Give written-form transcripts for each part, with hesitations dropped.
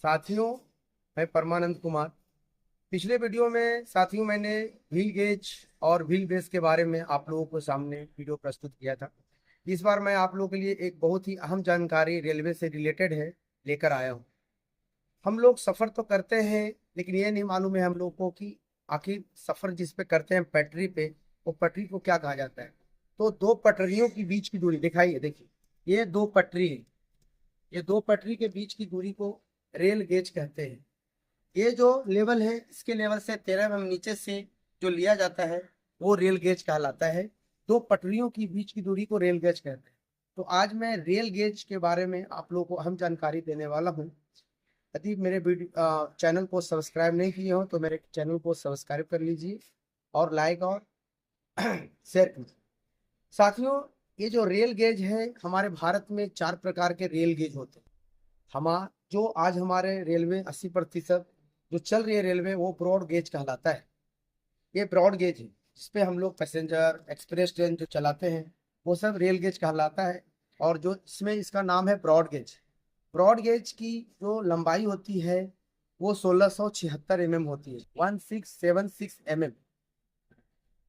साथियों, मैं परमानंद कुमार। पिछले वीडियो में साथियों मैंने व्हील गेज और व्हील बेस के बारे में आप लोगों को सामने वीडियो प्रस्तुत किया था। इस बार मैं आप लोगों के लिए एक बहुत ही अहम जानकारी रेलवे से रिलेटेड है लेकर आया हूँ। हम लोग सफ़र तो करते हैं, लेकिन ये नहीं मालूम है हम लोग को कि आखिर सफ़र जिस पे करते हैं पटरी पे, वो पटरी को क्या कहा जाता है। तो दो पटरियों के बीच की दूरी दिखाइए, देखिए ये दो पटरी है। ये दो पटरी के बीच की दूरी को रेल गेज कहते हैं। ये जो लेवल है, इसके लेवल से 13 mm नीचे से जो लिया जाता है वो रेल गेज कहलाता है। दो पटरियों की बीच की दूरी को रेल गेज कहते हैं। तो आज मैं रेल गेज के बारे में आप लोगों को अहम जानकारी देने वाला हूँ। यदि मेरे चैनल को सब्सक्राइब नहीं किए हो तो मेरे चैनल को सब्सक्राइब कर लीजिए और लाइक और शेयर कीजिए। साथियों, ये जो रेल गेज है, हमारे भारत में 4 प्रकार के रेल गेज होते हैं। जो आज हमारे रेलवे 80% जो चल रही है रेलवे, वो ब्रॉड गेज कहलाता है। ये ब्रॉड गेज है जिसपे हम लोग पैसेंजर एक्सप्रेस ट्रेन जो चलाते हैं वो सब रेल गेज कहलाता है। और जो इसमें इसका नाम है ब्रॉड गेज। ब्रॉड गेज की जो लंबाई होती है वो 1676 mm होती है, 1676 mm।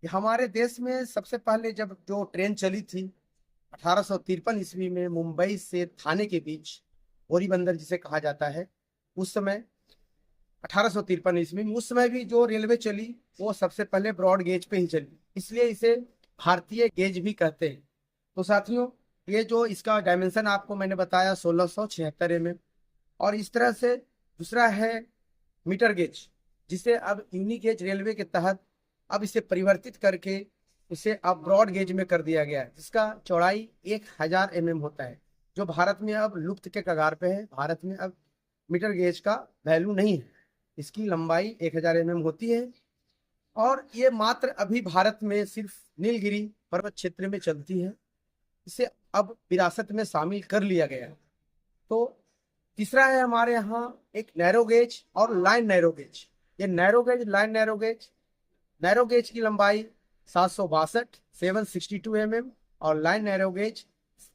हमारे देश में सबसे पहले जब जो ट्रेन चली थी 1853 ईस्वी में मुंबई से थाने के बीच, बोरीबंदर जिसे कहा जाता है, उस समय 1853 ईस्वी में, उस समय भी जो रेलवे चली वो सबसे पहले ब्रॉड गेज पे ही चली, इसलिए इसे भारतीय गेज भी कहते हैं। तो साथियों, ये जो इसका डायमेंशन आपको मैंने बताया 1676 mm। और इस तरह से दूसरा है मीटर गेज, जिसे अब यूनी गेज रेलवे के तहत अब इसे परिवर्तित करके इसे अब ब्रॉड गेज में कर दिया गया है, जिसका चौड़ाई 1000 mm होता है, जो भारत में अब लुप्त के कगार पे है। भारत में अब मीटर गेज का वैल्यू नहीं है, इसकी लंबाई 1000 mm होती है। और ये मात्र अभी भारत में सिर्फ नीलगिरी पर्वत क्षेत्र में चलती है, इसे अब विरासत में शामिल कर लिया गया है। तो तीसरा है हमारे यहाँ एक नैरो गेज और लाइन नैरो गेज। ये narrow gauge, line narrow gauge, narrow gauge की लंबाई 762 762 mm और लाइन नैरो गेज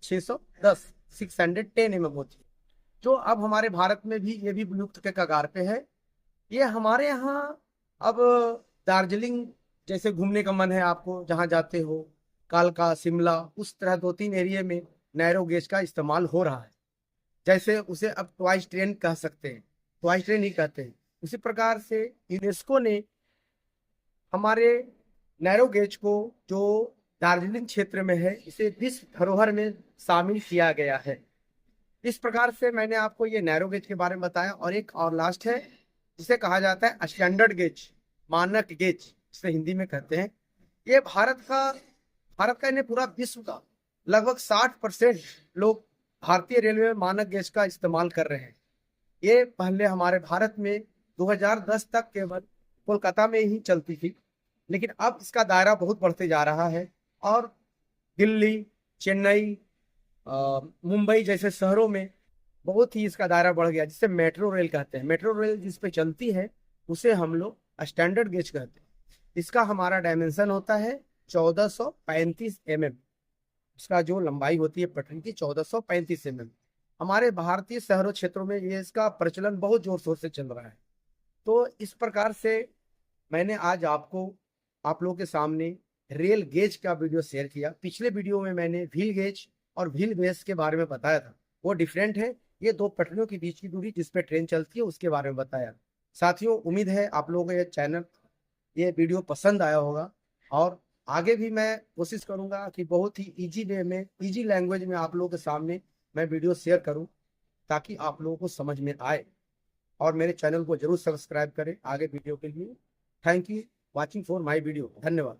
610 610 mm होती है, जो अब हमारे भारत में भी ये भी विलुप्त के कगार पे है। ये हमारे यहाँ अब दार्जिलिंग जैसे घूमने का मन है आपको, जहाँ जाते हो कालका शिमला, उस तरह 2-3 एरिया में नैरो गेज का इस्तेमाल हो रहा है। जैसे उसे अब टॉयज ट्रेन कह सकते हैं, टॉयज ट्रेन ही कहते हैं। उसी प्रकार से यूनेस्को ने हमारे नैरो गेज को, जो दार्जिलिंग क्षेत्र में है, इसे विश्व धरोहर में शामिल किया गया है। इस प्रकार से मैंने आपको ये नैरो गेज के बारे में बताया। और एक और लास्ट है जिसे कहा जाता है स्टैंडर्ड गेज, मानक गेज जिसे हिंदी में कहते हैं। ये भारत का नहीं, पूरा विश्व का लगभग 60% लोग भारतीय रेलवे में मानक गेज का इस्तेमाल कर रहे हैं। ये पहले हमारे भारत में 2010 तक केवल कोलकाता में ही चलती थी, लेकिन अब इसका दायरा बहुत बढ़ते जा रहा है और दिल्ली, चेन्नई, मुंबई जैसे शहरों में बहुत ही इसका दायरा बढ़ गया, जिसे मेट्रो रेल कहते हैं। मेट्रो रेल जिस पे चलती है उसे हम लोग स्टैंडर्ड गेज कहते हैं। इसका हमारा डायमेंशन होता है 1435 mm। इसका जो लंबाई होती है पटरी की 1435 mm। हमारे भारतीय शहरों क्षेत्रों में ये इसका प्रचलन बहुत जोर शोर से चल रहा है। तो इस प्रकार से मैंने आज आप लोगों के सामने रेल गेज का वीडियो शेयर किया। पिछले वीडियो में मैंने व्हील गेज और व्हील बेस के बारे में बताया था, वो डिफरेंट है। ये दो पटरियों के बीच की दूरी जिस पे ट्रेन चलती है उसके बारे में बताया। साथियों, उम्मीद है आप लोगों को ये वीडियो पसंद आया होगा। और आगे भी मैं कोशिश करूंगा कि बहुत ही इजी वे में, इजी लैंग्वेज में आप लोगों के सामने मैं वीडियो शेयर करूं, ताकि आप लोगों को समझ में आए। और मेरे चैनल को जरूर सब्सक्राइब करें आगे वीडियो के लिए। Thank you watching for my video. धन्यवाद।